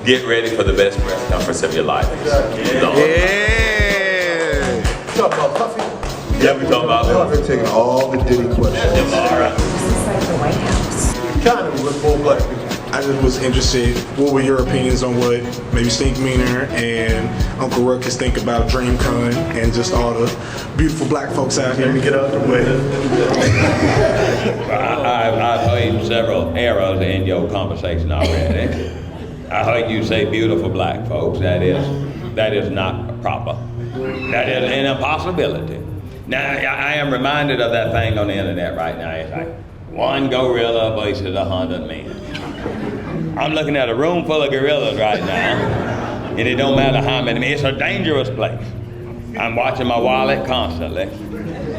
get ready for the best press conference of your life. Talk about Puffy. Yeah, we talking about We're taking all the Diddy questions. Yamara. This is like the White House. Kind of with both black people. I just was interested, what were your opinions on what maybe Stinkmeaner and Uncle Ruckus think about 𝐿𝐮𝐬𝐿 and just all the beautiful black folks out here? Let me get out the way. I've heard several errors in your conversation already. I heard you say beautiful black folks. That is not proper. That is an impossibility. Now, I am reminded of that thing on the internet right now. It's like, one gorilla versus 100 men. I'm looking at a room full of gorillas right now, and it don't matter how many men. It's a dangerous place. I'm watching my wallet constantly.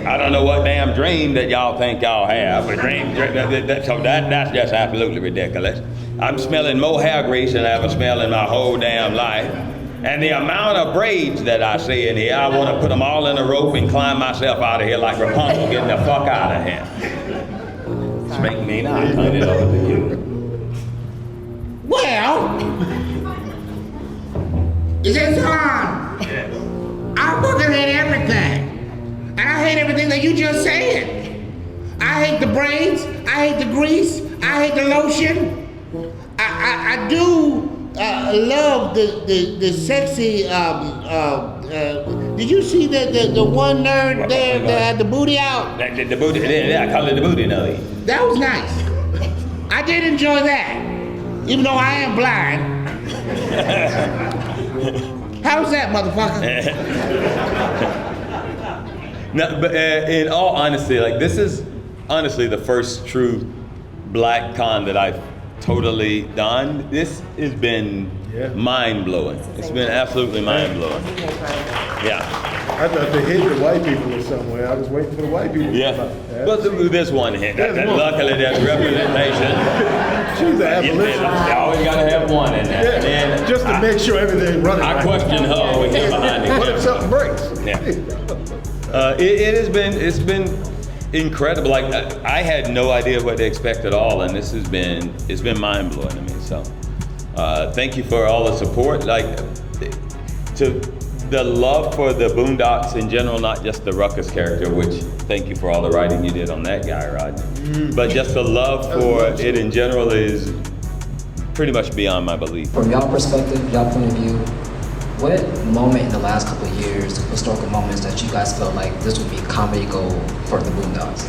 I don't know what damn dream that y'all think y'all have, but that's just absolutely ridiculous. I'm smelling more hair grease than I ever smelled in my whole damn life. And the amount of braids that I see in here, I want to put them all in a rope and climb myself out of here like Rapunzel getting the fuck out of here. Stinkmeaner, I'll turn it over to you. Well, it's just I'm looking at everything. And I hate everything that you just said. I hate the braids, I hate the grease, I hate the lotion. I do love the sexy, did you see the one nerd there that had the booty out? The booty, yeah, I call it the booty nugget. That was nice. I did enjoy that, even though I am blind. How's that, motherfucker? No, but in all honesty, like this is honestly the first true black con that I've totally done. This has been mind-blowing. It's been absolutely mind-blowing. Yeah. I thought they hid the white people or somewhere. I was waiting for the white people. Yeah. But there's one hint. Luckily, there's representation. She's an abolitionist. You always got to have one in there. Yeah. And just to make sure everything's running. I question her when you're behind the What if something breaks? Yeah. It's been incredible. Like I had no idea what to expect at all, and it's been mind blowing to me. So thank you for all the support. Like to the love for the Boondocks in general, not just the Ruckus character. Which thank you for all the writing you did on that guy, Rodney. But just the love for it in general is pretty much beyond my belief. From y'all perspective, y'all point of view, what moment in the last couple of years, historical moments that you guys felt like this would be comedy gold for the Boondocks?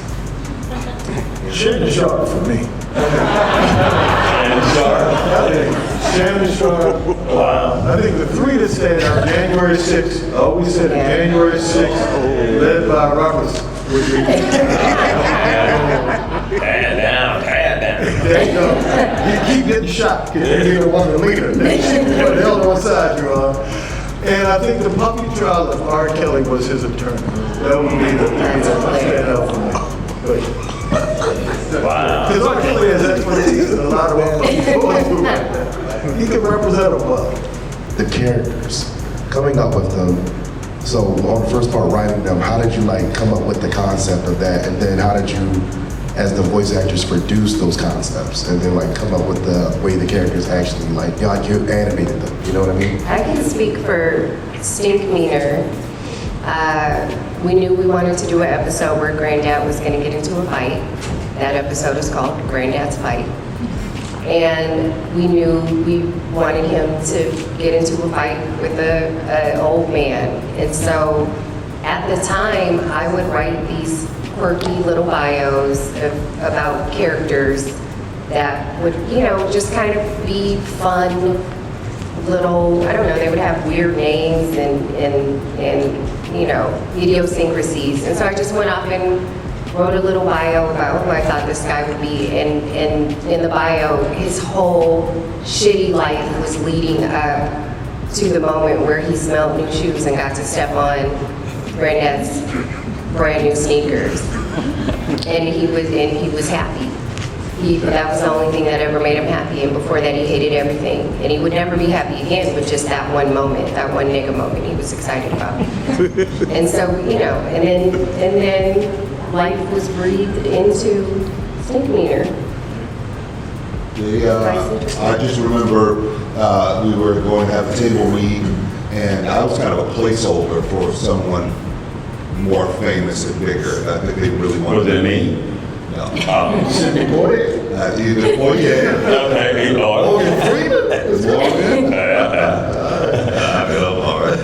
Shannon Sharp for me. Shannon Sharp. Shannon Sharp. Wow. I think the three that stand out, January 6th, I always said January 6th, led by Ruckus. Tear down. There you go. You keep getting shot because you're the one leader. What the hell on side you are. And I think the puppy trial of 𝐿𝐻 was his attorney. That would be the thing that would stand out for me. Wow. Because 𝐿𝐻 has expertise in a lot of what he's going through right now. He can represent them well. The characters, coming up with them. So on the first part, writing them, how did you like come up with the concept of that? And then how did you, as the voice actors, produce those concepts? And then like come up with the way the characters actually like you animated them, you know what I mean? I can speak for Stinkmeaner. We knew we wanted to do an episode where Granddad was going to get into a fight. That episode is called Granddad's Fight. And we knew we wanted him to get into a fight with an old man. And so at the time, I would write these quirky little bios about characters that would, just kind of be fun little, I don't know, they would have weird names and idiosyncrasies. And so I just went off and wrote a little bio about who I thought this guy would be. And in the bio, his whole shitty life was leading up to the moment where he smelled new shoes and got to step on Granddad's brand new sneakers. And he was happy. That was the only thing that ever made him happy, and before that he hated everything. And he would never be happy again, but just that one moment, that one nigga moment he was excited about. And so, and then life was breathed into Stinkmeaner. I just remember we were going to have a table read, and I was kind of a placeholder for someone more famous and bigger. I think they really wanted. Was it me? No. Sidney Poitier. Either Poitier. Okay, Morgan Freeman. Morgan. All right.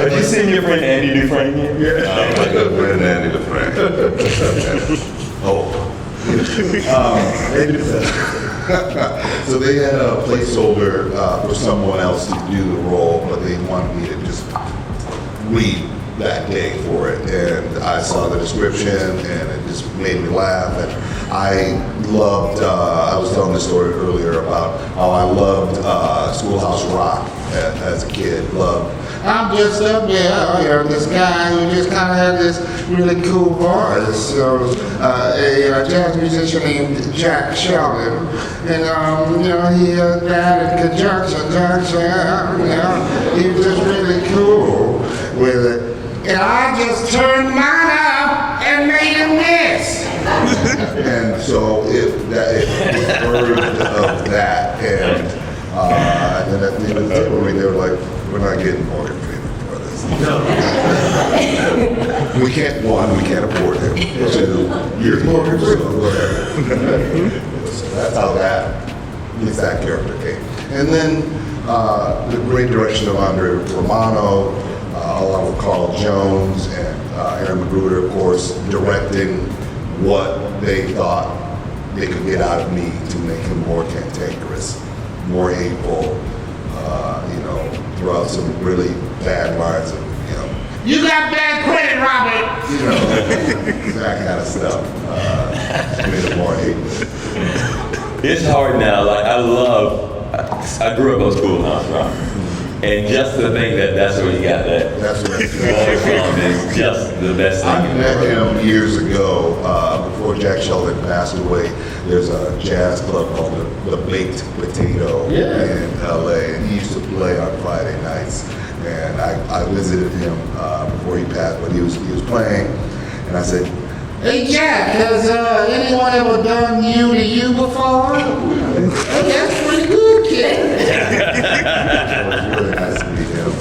Have you seen your friend Andy Dufresne yet? Yeah. My good friend Andy Dufresne. Oh. So they had a placeholder for someone else to do the role, but they wanted me to just read that day for it. And I saw the description, and it just made me laugh. And I loved, I was telling this story earlier about how I loved Schoolhouse Rock as a kid. I'm just up there, this guy who just kind of had this really cool voice. So, a jazz musician named Jack Sheldon, and he died at Conjunction, he was just really cool with it. And I just turned mine up and made him this. And so it was birthed of that, and then at the end of the table, they were like, we're not getting Morgan Freeman for this. No. we can't afford him. Two, here's Morgan Freeman. So that's how that character came. And then the great direction of Andre Romano, along with Carl Jones and Aaron Magruder, of course, directing what they thought they could get out of me to make him more cantankerous, more hateful, throughout some really bad lines of, You got bad credit, Robert. that kind of stuff. Made it more hateful. It's hard now. Like I grew up on Schoolhouse Rock, and just to think that that's where you got that. That's what voice from is just the best thing. I met him years ago, before Jack Sheldon passed away. There's a jazz club called the Baked Potato in LA, and he used to play on Friday nights. And I visited him before he passed, but he was playing, and I said, Hey Jack, has anyone ever done you to you before? Hey, that's pretty good, kid. it was really nice to meet him.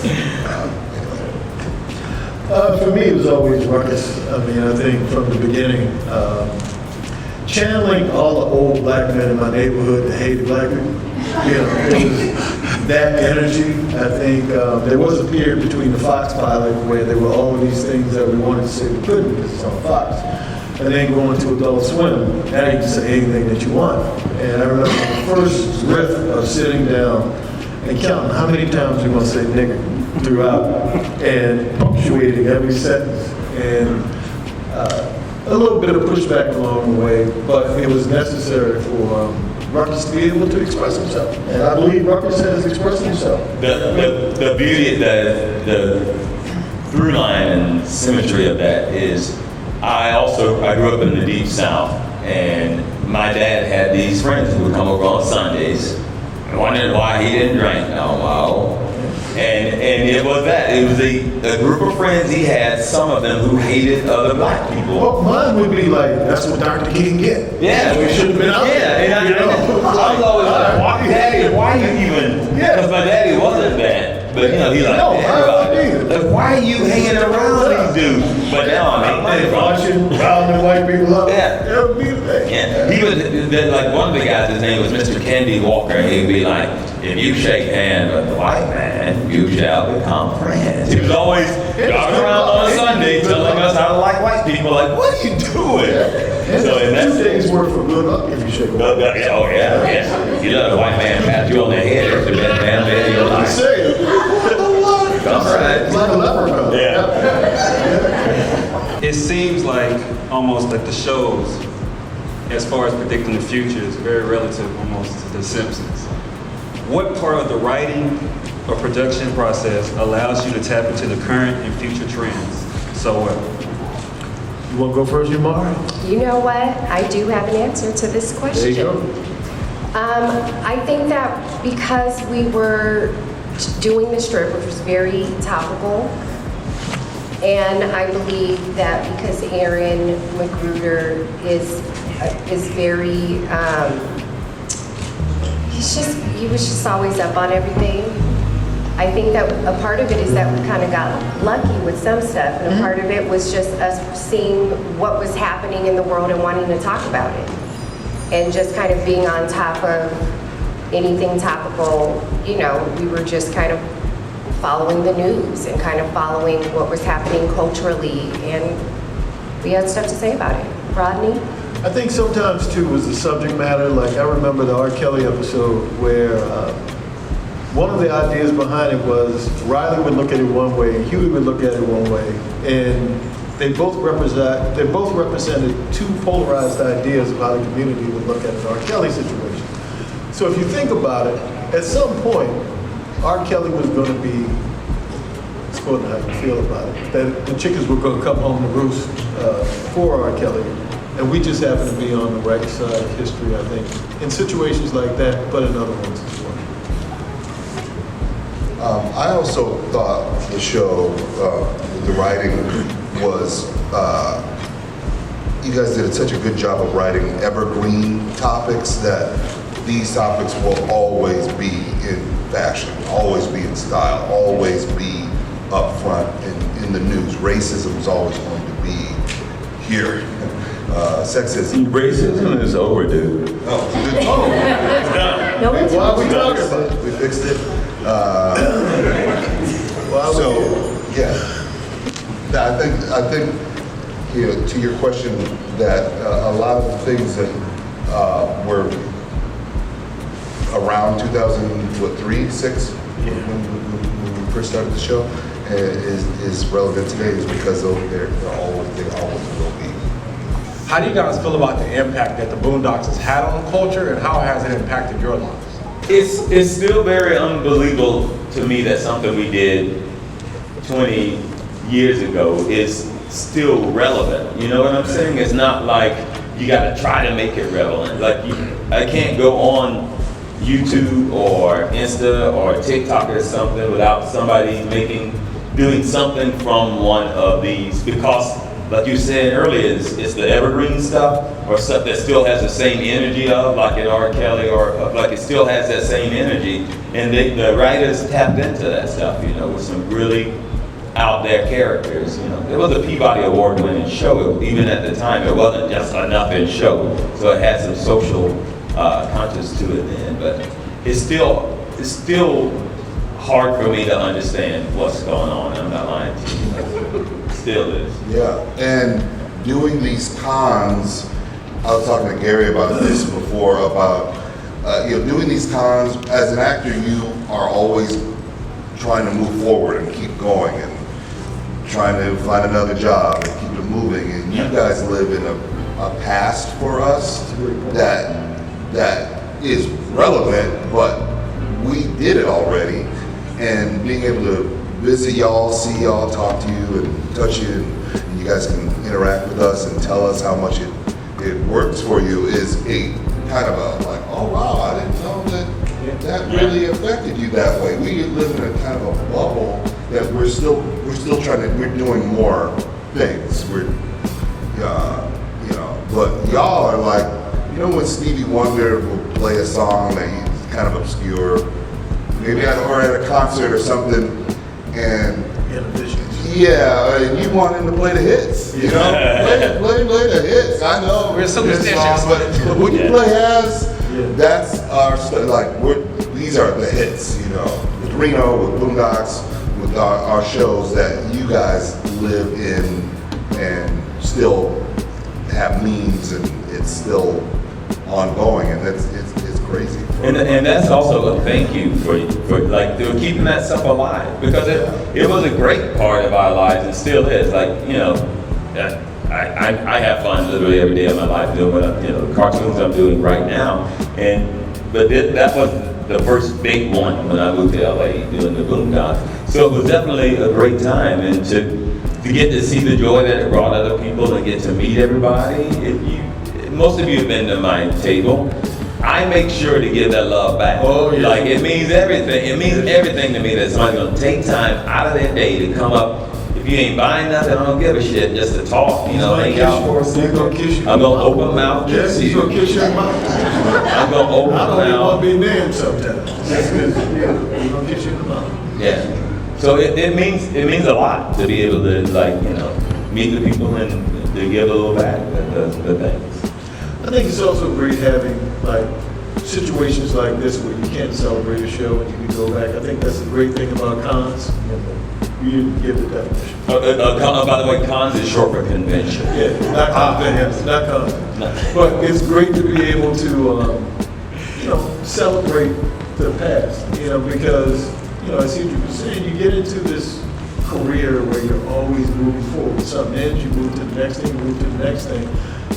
For me, it was always Ruckus. I mean, I think from the beginning, channeling all the old black men in my neighborhood that hated black people. It was that energy. I think there was a period between the Fox pilot where there were all of these things that we wanted to say we couldn't because it's on Fox. And then going to Adult Swim, now you can say anything that you want. And I remember the first riff of sitting down and counting how many times you're going to say nigger throughout and punctuating every sentence. And a little bit of pushback along the way, but it was necessary for Ruckus to be able to express himself. And I believe Ruckus has expressed himself. The beauty, the through line and symmetry of that is I grew up in the Deep South, and my dad had these friends who would come over on Sundays, wondering why he didn't drink no more. And it was a group of friends he had, some of them who hated other black people. Well, mine would be like, that's what Dr. King get. Yeah. We should have been out there. And I was always like, why you even, because my daddy wasn't bad. But he's like, why are you hanging around these dudes? But now I make money from it. Rounding white people up. Yeah. That would be the thing. Yeah. He was, like one of the guys, his name was Mr. Kendi Walker, and he'd be like, if you shake hands with a white man, you shall become friends. He was always driving around on Sunday telling us how to like white people. Like, what are you doing? And so in that 2 days worth of good luck if you shake a white man. Oh, yeah. You let a white man pat you on the head, it's the best damn day of your life. All right. It's like a leprechaun. Yeah. It seems like almost like the shows, as far as predicting the future, is very relative almost to The Simpsons. What part of the writing or production process allows you to tap into the current and future trends so well? You want to go first, Yamara? You know what? I do have an answer to this question. There you go. I think that because we were doing the strip, which was very topical, And I believe that because Aaron Magruder is very, he was just always up on everything. I think that a part of it is that we kind of got lucky with some stuff, and a part of it was just us seeing what was happening in the world and wanting to talk about it. And just kind of being on top of anything topical, you know, we were just kind of following the news and kind of following what was happening culturally, and we had stuff to say about it. Rodney? I think sometimes too was the subject matter. Like I remember the R. Kelly episode where one of the ideas behind it was Riley would look at it one way, and Huey would look at it one way, and they both represented two polarized ideas of how the community would look at an R. Kelly situation. So if you think about it, at some point, R. Kelly was going to be, it's according to how you feel about it, that the chickens were going to come home to roost for R. Kelly. And we just happen to be on the right side of history, I think, in situations like that, but in other ones as well. I also thought the show, the writing was, you guys did such a good job of writing evergreen topics that these topics will always be in fashion, always be in style, always be up front in the news. Racism is always going to be here. Sexism. Racism is overdue. No one's Why are we talking about it? We fixed it. I think, you know, to your question, that a lot of the things that were around 2003, 6, when we first started the show, is relevant today, is because they always will be. How do you guys feel about the impact that the Boondocks has had on culture, and how has it impacted your lives? It's still very unbelievable to me that something we did 20 years ago is still relevant. You know what I'm saying? It's not like you got to try to make it relevant. Like I can't go on YouTube or Insta or TikTok or something without somebody doing something from one of these, because like you said earlier, it's the evergreen stuff or stuff that still has the same energy of, like in R. Kelly, or like it still has that same energy. And the writers tapped into that stuff, you know, with some really out there characters. You know, it was a Peabody Award-winning show. Even at the time, it wasn't just a nothing show. So it had some social conscience to it then. But it's still hard for me to understand what's going on. I'm not lying to you. Still is. Yeah, and doing these cons, I was talking to Gary about this before, about doing these cons, as an actor, you are always trying to move forward and keep going and trying to find another job and keep it moving. And you guys live in a past for us that is relevant, but we did it already. And being able to visit y'all, see y'all, talk to you, and touch you, and you guys can interact with us and tell us how much it works for you is a kind of a like, oh wow, I didn't know that really affected you that way. We live in a kind of a bubble that we're still we're doing more things. But y'all are like, you know, when Stevie Wonder will play a song that he's kind of obscure, maybe at a concert or something, and and you want him to play the hits, you know, play the hits. I know We're superstitious. but when you play that's our stuff. Like these are the hits, you know. With Reno, with Boondocks, with our shows that you guys live in and still have memes, and it's still ongoing, and it's crazy. And that's also a thank you for keeping that stuff alive, because it was a great part of our lives and still is. Like, you know, I have fun literally every day of my life doing what the cartoons I'm doing right now. But that was the first big one when I moved to LA doing the Boondocks. So it was definitely a great time, and to get to see the joy that it brought other people and get to meet everybody. Most of you have been to my table. I make sure to give that love back. Oh, yeah. Like, it means everything. It means everything to me that somebody's gonna take time out of their day to come up. If you ain't buying nothing, I don't give a shit. Just to talk, you know, hang out for a He's second. gonna kiss you. I'm gonna open mouth. Yes, he's gonna kiss you in the mouth. I'm gonna open I don't even want mouth. to be named sometimes. That's good. Yeah, he's gonna kiss you in the mouth. Yeah. So it means a lot to be able to, like, you know, meet the people and to give a little back. The things. I think it's also great having like situations like this where you can't celebrate a show and you can go back. I think that's the great thing about cons. You didn't give the definition. By the way, cons is short for convention. Yeah, not convention, not cons. No. But it's great to be able to, you know, celebrate the past. You know, because you know, I see what you were saying. You get into this career where you're always moving forward. Something ends, you move to the next thing, move to the next thing.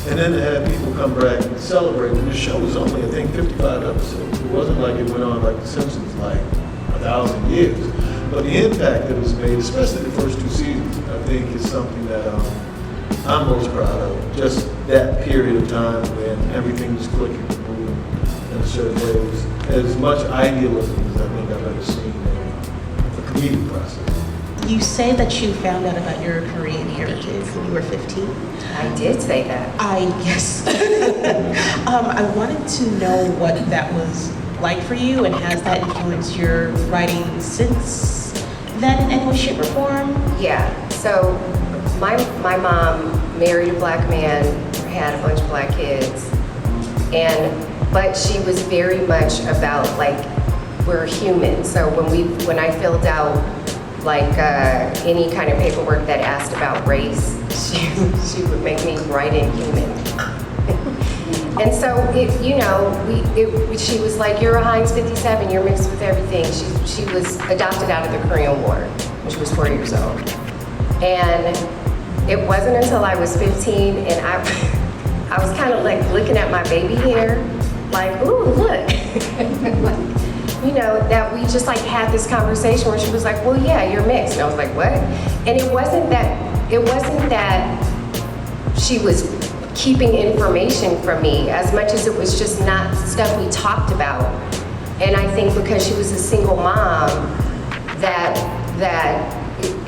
And then to have people come back and celebrate. And the show was only, I think, 55 episodes. It wasn't like it went on like The Simpsons, like 1,000 years. But the impact that was made, especially the first 2 seasons, I think is something that I'm most proud of. Just that period of time when everything was clicking and moving in a certain way. It was as much idealism as I think I've ever seen in a comedic process. You say that you found out about your Korean heritage when you were 15. I did say that. Yes. I wanted to know what that was like for you, and has that influenced your writing since then in any way, shape, or form? Yeah. So my mom married a black man, had a bunch of black kids, but she was very much about like we're human. So when I filled out like any kind of paperwork that asked about race, she would make me write in human. And so, she was like, you're a Heinz 57, you're mixed with everything. She was adopted out of the Korean War when she was 4 years old. And it wasn't until I was 15 and I was kind of like looking at my baby hair, like, ooh, look. You know, that we just like had this conversation where she was like, well, yeah, you're mixed. And I was like, what? And it wasn't that she was keeping information from me as much as it was just not stuff we talked about. And I think because she was a single mom,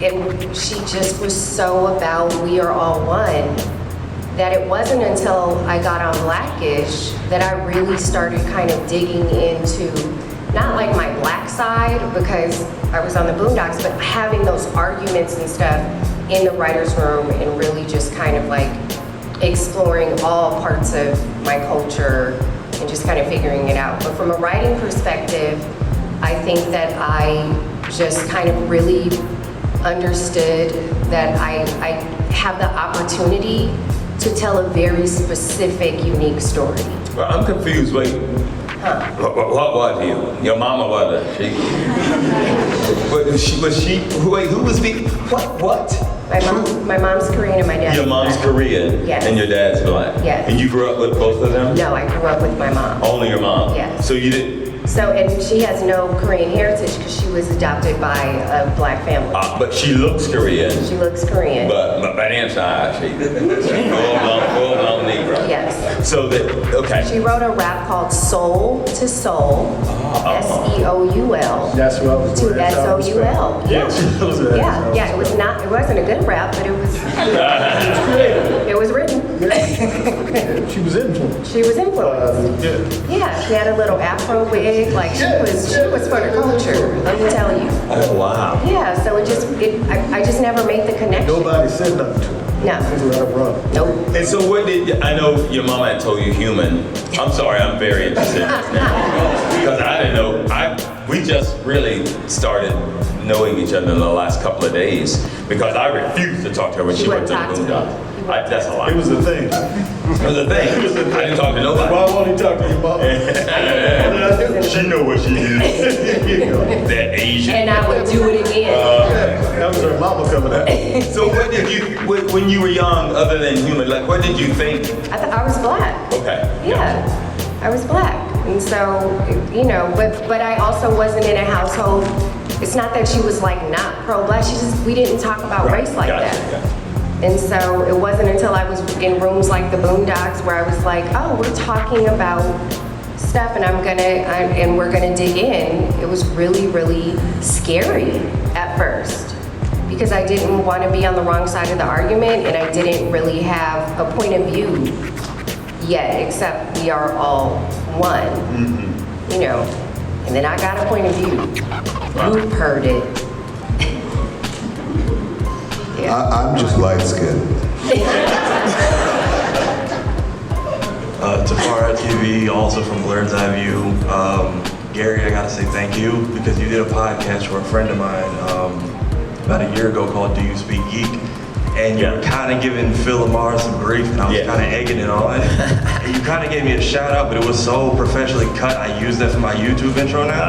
and she just was so about we are all one, that it wasn't until I got on Blackish that I really started kind of digging into not like my black side because I was on the Boondocks, but having those arguments and stuff in the writer's room and really just kind of like exploring all parts of my culture and just kind of figuring it out. But from a writing perspective, I think that I just kind of really understood that I have the opportunity to tell a very specific, unique story. Well, I'm confused. Wait. Huh. What was you? Your mama was she? Was she? Wait, who was speaking? What? My mom's Korean and my dad's Your mom's black. Korean, Yes. and your dad's black. Yes. And you grew up with both of them? No, I grew up with my mom. Only your mom? Yes. So you didn't? So, and she has no Korean heritage because she was adopted by a black family. But she looks Korean. She looks Korean. But inside, she full-blown Negro. Yes. So okay. She wrote a rap called Soul to Soul, S-E-O-U-L. That's what I was To S-O-U-L. Yeah, she knows that. Yeah, it wasn't a good rap, but it was written. She was influenced. She was influenced. Yeah, she had a little afro wig, like she was for the culture, let me tell you. Oh, wow. Yeah, so I just never made the connection. Nobody said nothing to her. No. Nope. And so I know your mama had told you human. I'm sorry, I'm very interested in this now. Because I didn't know, we just really started knowing each other in the last couple of days. Because I refused to talk to her when she went to the Boondocks. That's a lie. It was a thing. It was a thing. I didn't talk to nobody. Why won't you talk to your mom? She know what she is. That Asian. And I would do it again. That was her mama coming out. So what did you, when you were young, other than human, like what did you think? I was black. Okay. Yeah, I was black. And so, but I also wasn't in a household. It's not that she was like not pro-black. We didn't talk about race like that. Gotcha. And so it wasn't until I was in rooms like the Boondocks where I was like, oh, we're talking about stuff and we're gonna dig in. It was really, really scary at first because I didn't want to be on the wrong side of the argument, and I didn't really have a point of view yet, except we are all one, you know. And then I got a point of view. You've heard it. I'm just light-skinned. Tafara TV, also from Blurred's Eye View. Gary, I gotta say thank you because you did a podcast for a friend of mine about a year ago called Do You Speak Geek? And you were kind of giving Phil Lamar some grief, and I was kind of egging it on. And you kind of gave me a shout out, but it was so professionally cut. I used that for my YouTube intro now.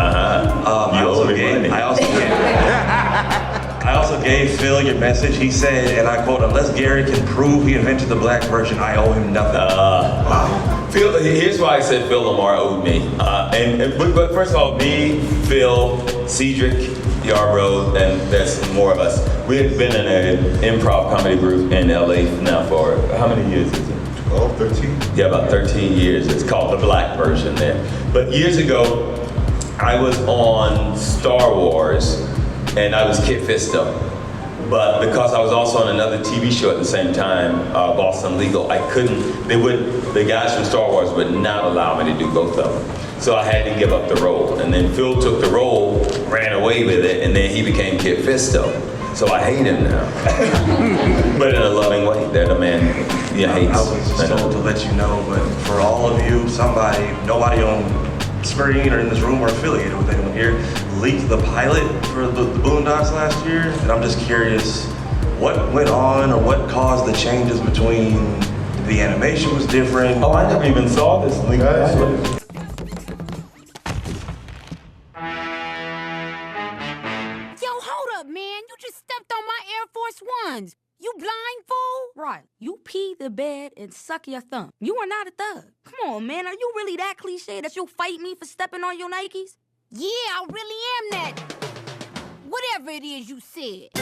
I also gave Phil your message. He said, and I quote, unless Gary can prove he invented the black version, I owe him nothing. Phil, here's why I said Phil Lamar owed me. But first of all, me, Phil, Cedric, Yarbrough, and there's more of us. We had been in an improv comedy group in LA now for, how many years is it? 12, 13? Yeah, about 13 years. It's called the black version there. But years ago, I was on Star Wars, and I was Kit Fisto. But because I was also on another TV show at the same time, Boston Legal, I couldn't, the guys from Star Wars would not allow me to do both of them. So I had to give up the role. And then Phil took the role, ran away with it, and then he became Kit Fisto. So I hate him now. But in a loving way. That a man hates. I was just told to let you know, but for all of you, nobody on screen or in this room or affiliated with anyone here, leaked the pilot for the Boondocks last year, and I'm just curious what went on or what caused the changes between the animation was different. Oh, I never even saw this leaked pilot. Yo, hold up, man. You just stepped on my Air Force Ones. You blind fool? Right. You pee the bed and suck your thumb. You are not a thug. Come on, man. Are you really that cliche that you'll fight me for stepping on your Nikes? Yeah, I really am that. Whatever it is you said.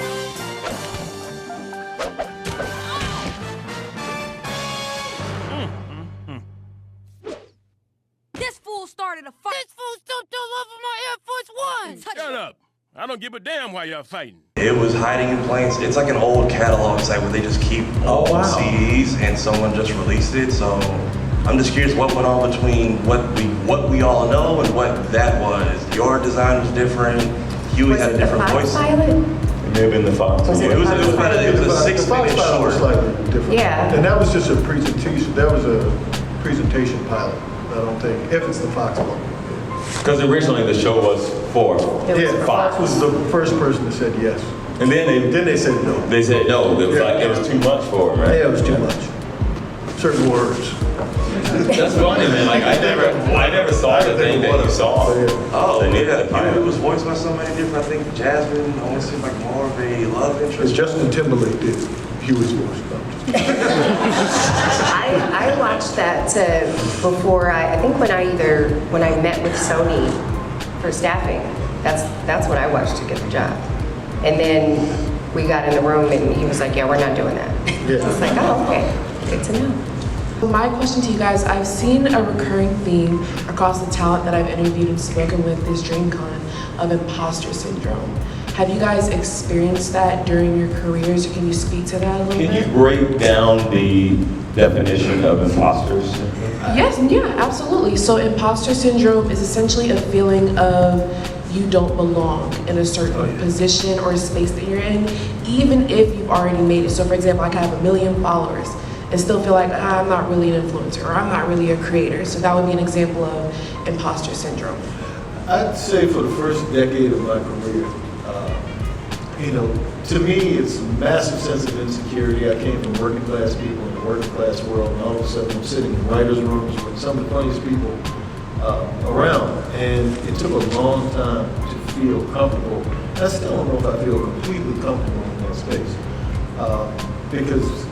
This fool started a fight. This fool stepped all over my Air Force Ones. Shut up. I don't give a damn why y'all fighting. It was hiding in plain sight. It's like an old catalog site where they just keep old CDs, and someone just released it. So I'm just curious what went on between what we all know and what that was. Your design was different. Huey had a different voice. Pilot? It may have been the Fox. It was a 6-minute short. Was slightly different. Yeah. And that was just a presentation. That was a presentation pilot. I don't think, if it's the Fox one. Because originally the show was for Fox was the first person that said yes. And then they said no. They said no. It was like it was too much for them, right? Yeah, it was too much. Certain words. That's funny, man. Like I never saw the thing that you saw. Oh, yeah. It was voiced by somebody different. I think Jasmine almost seemed like more of a love interest. Justin Timberlake did. He was voiced. I watched that before I think when I met with Sony for staffing, that's when I watched to get the job. And then we got in the room and he was like, yeah, we're not doing that. Yeah. I was like, oh, okay, good to know. My question to you guys, I've seen a recurring theme across the talent that I've interviewed and spoken with this 𝐿𝐴𝐵𝐿 of imposter syndrome. Have you guys experienced that during your careers, or can you speak to that a little bit? Can you break down the definition of imposters? Yes, yeah, absolutely. So imposter syndrome is essentially a feeling of you don't belong in a certain position or space that you're in, even if you've already made it. So for example, I could have 1 million followers and still feel like I'm not really an influencer or I'm not really a creator. So that would be an example of imposter syndrome. I'd say for the first decade of my career, to me, it's a massive sense of insecurity. I came from working class people in the working class world, and all of a sudden I'm sitting in writers' rooms with some of the funniest people around. And it took a long time to feel comfortable. I still don't know if I feel completely comfortable in that space. Because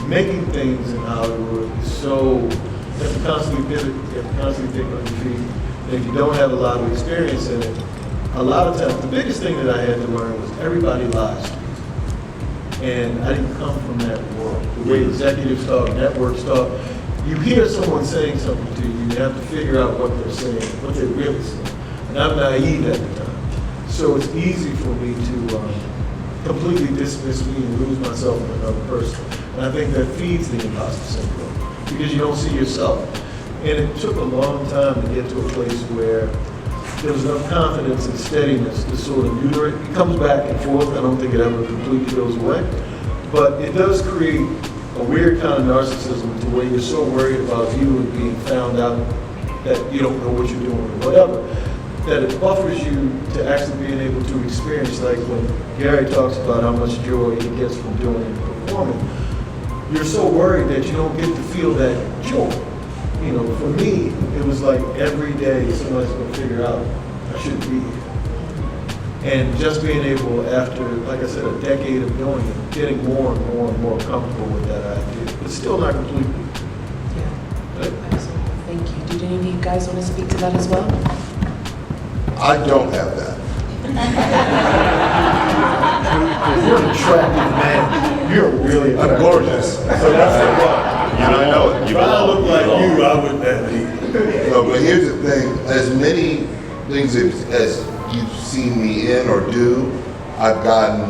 making things in Hollywood is so, you have to constantly pivot, you have to constantly think on your feet. And if you don't have a lot of experience in it, a lot of times, the biggest thing that I had to learn was everybody lies to me. And I didn't come from that world. The way executives talk, networks talk, you hear someone saying something to you, you have to figure out what they're saying, what they're really saying. And I'm naive at the time. So it's easy for me to completely dismiss me and lose myself in another person. And I think that feeds the imposter syndrome because you don't see yourself. And it took a long time to get to a place where there was enough confidence and steadiness to sort of neuter it. It comes back and forth. I don't think it ever completely goes away. But it does create a weird kind of narcissism to where you're so worried about you and being found out that you don't know what you're doing or whatever, that it buffers you to actually being able to experience, like when Gary talks about how much joy he gets from doing and performing. You're so worried that you don't get to feel that joy. You know, for me, it was like every day somebody's going to figure out I shouldn't be here. And just being able, after, like I said, a decade of doing it, getting more and more and more comfortable with that idea, but still not completely. Yeah, absolutely. Thank you. Did any of you guys want to speak to that as well? I don't have that. You're an attractive man. You're really attractive. I'm gorgeous. So that's the one. I know it. If I look like you, I wouldn't have to. No, but here's the thing. As many things as you've seen me in or do, I've gotten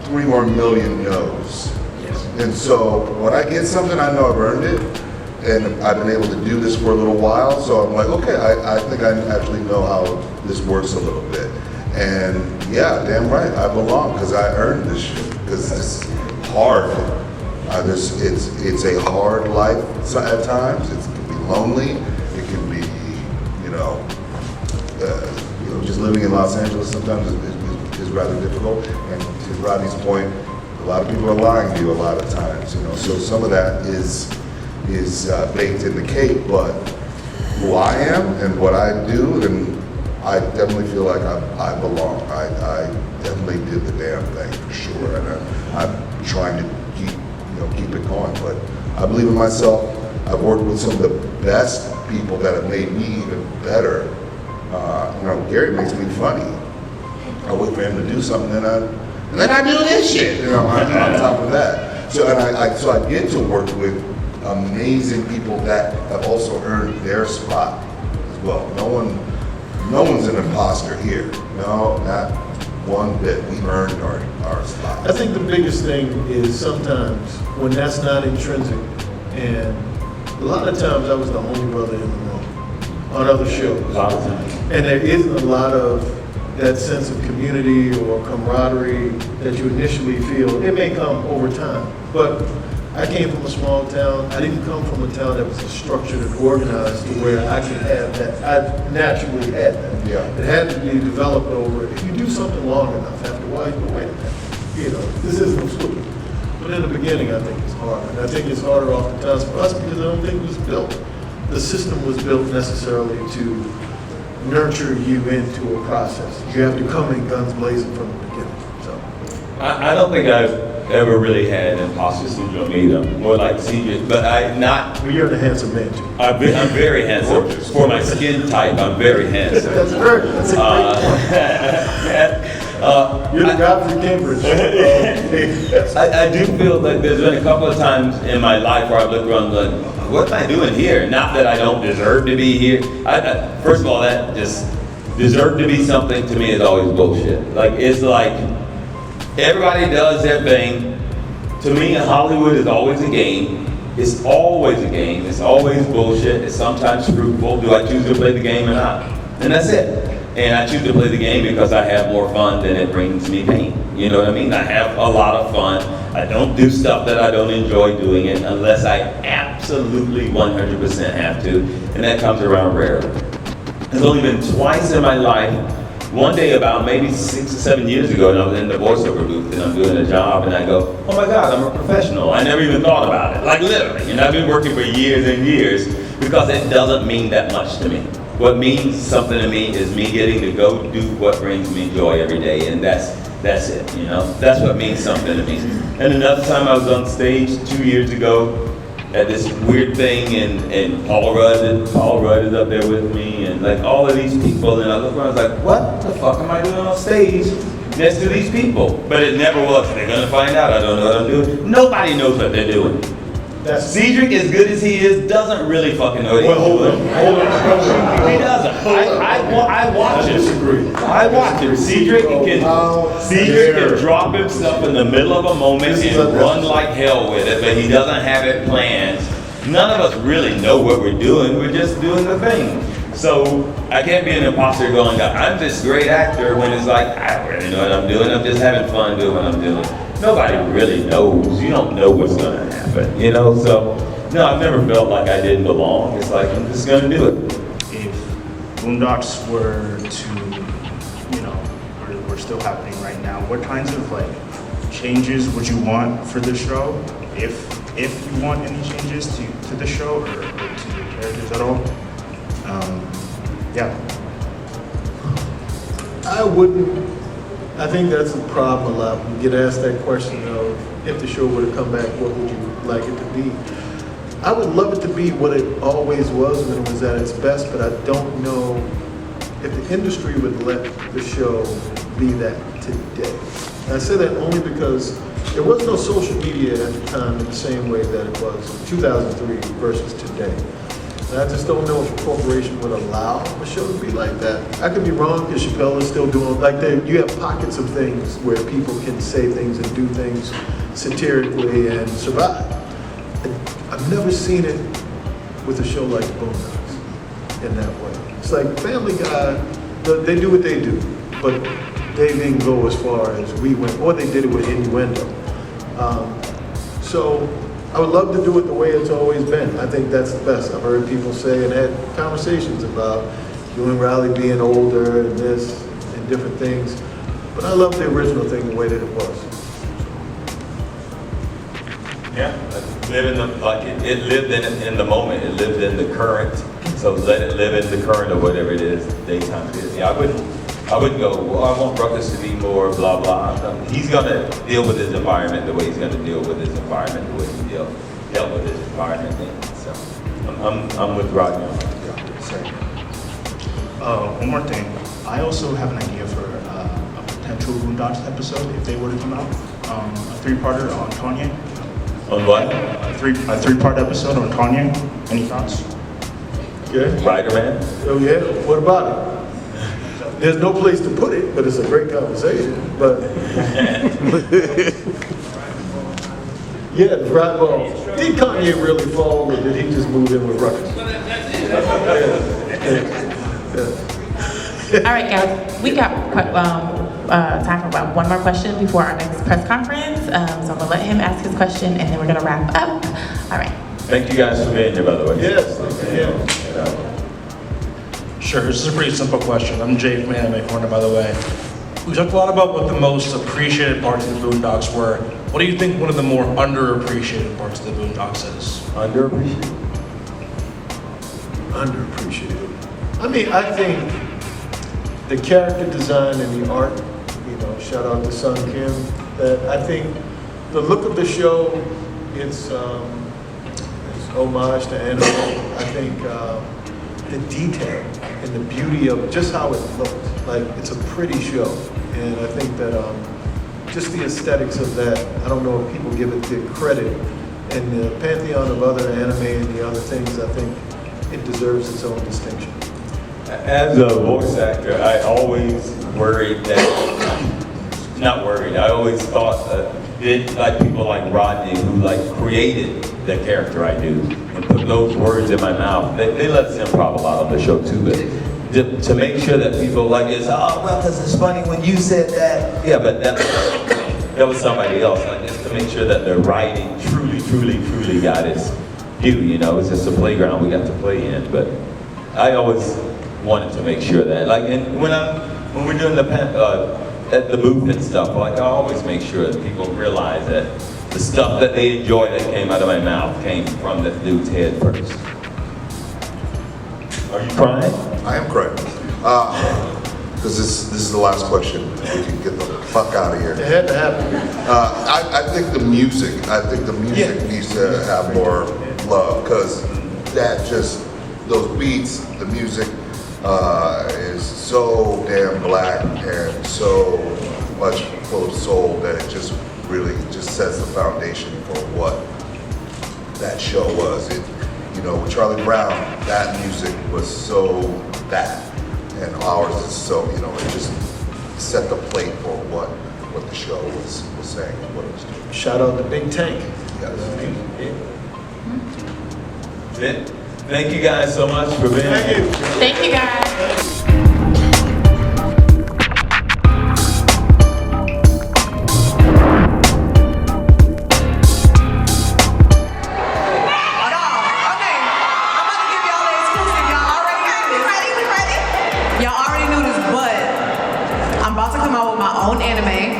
3 more million no's. Yes. And so when I get something, I know I've earned it. And I've been able to do this for a little while. So I'm like, okay, I think I actually know how this works a little bit. And yeah, damn right, I belong because I earned this shit. Because it's hard. It's a hard life at times. It can be lonely. It can be, just living in Los Angeles sometimes is rather difficult. And to Rodney's point, a lot of people are lying to you a lot of times. So some of that is baked in the cake. But who I am and what I do, then I definitely feel like I belong. I definitely did the damn thing for sure, and I'm trying to keep it going. But I believe in myself. I've worked with some of the best people that have made me even better. Gary makes me funny. I wait for him to do something, and then I do this shit. On top of that. So I get to work with amazing people that have also earned their spot as well. No one's an imposter here. No, not one bit. We earned our spot. I think the biggest thing is sometimes when that's not intrinsic, and a lot of times I was the only brother in the room on other shows. A lot of times. And there isn't a lot of that sense of community or camaraderie that you initially feel. It may come over time, but I came from a small town. I didn't come from a town that was structured and organized to where I could have that. I naturally had that. Yeah. It had to be developed over. If you do something long enough, after a while, you go, wait a minute. This isn't stupid. But in the beginning, I think it's hard. And I think it's harder oftentimes for us because I don't think it was built. The system was built necessarily to nurture you into a process. You have to come in guns blazing from the beginning. So I don't think I've ever really had imposter syndrome either. More like Cedric, but Well, you're the handsome man too. I'm very handsome. For my skin type, I'm very handsome. That's great. That's a great You're the guy from Cambridge. I do feel like there's been a couple of times in my life where I've looked around like, what am I doing here? Not that I don't deserve to be here. First of all, that just deserve to be something to me is always bullshit. Like, it's like everybody does their thing. To me, Hollywood is always a game. It's always a game. It's always bullshit. It's sometimes fruitful. Do I choose to play the game or not? And that's it. And I choose to play the game because I have more fun than it brings me pain. You know what I mean? I have a lot of fun. I don't do stuff that I don't enjoy doing it unless I absolutely 100% have to. And that comes around rarely. It's only been twice in my life. One day about maybe 6 or 7 years ago, and I was in the voiceover booth and I'm doing a job and I go, oh my God, I'm a professional. I never even thought about it. Like literally. And I've been working for years and years because it doesn't mean that much to me. What means something to me is me getting to go do what brings me joy every day, and that's it, That's what means something to me. And another time I was on stage 2 years ago at this weird thing, and Paul Rudd is up there with me, and like all of these people, and I look around, I was like, what the fuck am I doing on stage next to these people? But it never was. They're gonna find out I don't know what I'm doing. Nobody knows what they're doing. Cedric, as good as he is, doesn't really fucking know what he's doing. He doesn't. I watch him. I watch him. Cedric can drop himself in the middle of a moment and run like hell with it, but he doesn't have it planned. None of us really know what we're doing. We're just doing the thing. So I can't be an imposter going, I'm this great actor, when it's like, I don't really know what I'm doing. I'm just having fun doing what I'm doing. Nobody really knows. You don't know what's going to happen, you know? So, no, I've never felt like I didn't belong. It's like, I'm just going to do it. If Boondocks were to, you know, we're still happening right now, what kinds of like changes would you want for the show? If you want any changes to the show or to the characters at all? Yeah. I think that's a problem a lot. We get asked that question of if the show were to come back, what would you like it to be? I would love it to be what it always was when it was at its best, but I don't know if the industry would let the show be that today. And I say that only because there was no social media at the time in the same way that it was in 2003 versus today. And I just don't know if a corporation would allow a show to be like that. I could be wrong because Chappelle is still doing, you have pockets of things where people can say things and do things satirically and survive. I've never seen it with a show like Boondocks in that way. It's like Family Guy, they do what they do, but they didn't go as far as we went, or they did it with innuendo. So I would love to do it the way it's always been. I think that's the best. I've heard people say and had conversations about you and Riley being older and this and different things, but I love the original thing the way that it was. Yeah, it lived in the moment. It lived in the current. So let it live in the current of whatever it is, daytime it is. Yeah, I wouldn't go, well, I want Ruckus to be more blah, blah. No, he's gonna deal with his environment the way he's gonna deal with his environment, the way he dealt with his environment then. So I'm with Rodney. One more thing. I also have an idea for a potential Boondocks episode if they were to come out. A three-parter on 𝐾𝐭. On what? A three-part episode on 𝐾𝐭. Any thoughts? Yeah. Spider-Man? Oh yeah, what about it? There's no place to put it, but it's a great conversation. But yeah, right. Well, did Kanye really fall, or did he just move in with Ruckus? All right, guys, we got time for about one more question before our next press conference. So I'm gonna let him ask his question, and then we're gonna wrap up. All right. Thank you guys for being here, by the way. Yes. Sure, this is a pretty simple question. I'm Jay from Anime Corner, by the way. We talked a lot about what the most appreciated parts of the Boondocks were. What do you think one of the more underappreciated parts of the Boondocks is? Underappreciated? Underappreciated. I mean, I think the character design and the art, shout out to 𝐬𝐮𝐞𝐭, that I think the look of the show, it's homage to anime. I think the detail and the beauty of just how it looks. Like, it's a pretty show. And I think that just the aesthetics of that, I don't know if people give it the credit. And the pantheon of other anime and the other things, I think it deserves its own distinction. As a voice actor, I always worried that, not worried, I always thought like people like Rodney who created the character I do and put those words in my mouth. They let us improv a lot on the show too, but to make sure that people because it's funny when you said that. Yeah, but that was somebody else. Just to make sure that the writing truly got its due. It's just a playground we got to play in. But I always wanted to make sure that, and when we're doing at the booth and stuff, I always make sure that people realize that the stuff that they enjoy that came out of my mouth came from the dude's head first. Are you crying? I am crying. Because this is the last question. We can get the fuck out of here. It had to happen. I think the music needs to have more love, because those beats, the music is so damn black and so much full of soul that it just really just sets the foundation for what that show was. It, you know, with Charlie Brown, that music was so that, and ours is so, you know, it just set the plate for what the show was saying and what it was doing. Shout out to Big Tank. Thank you guys so much for being here. Thank you guys. Y'all already knew this, but I'm about to come out with my own anime.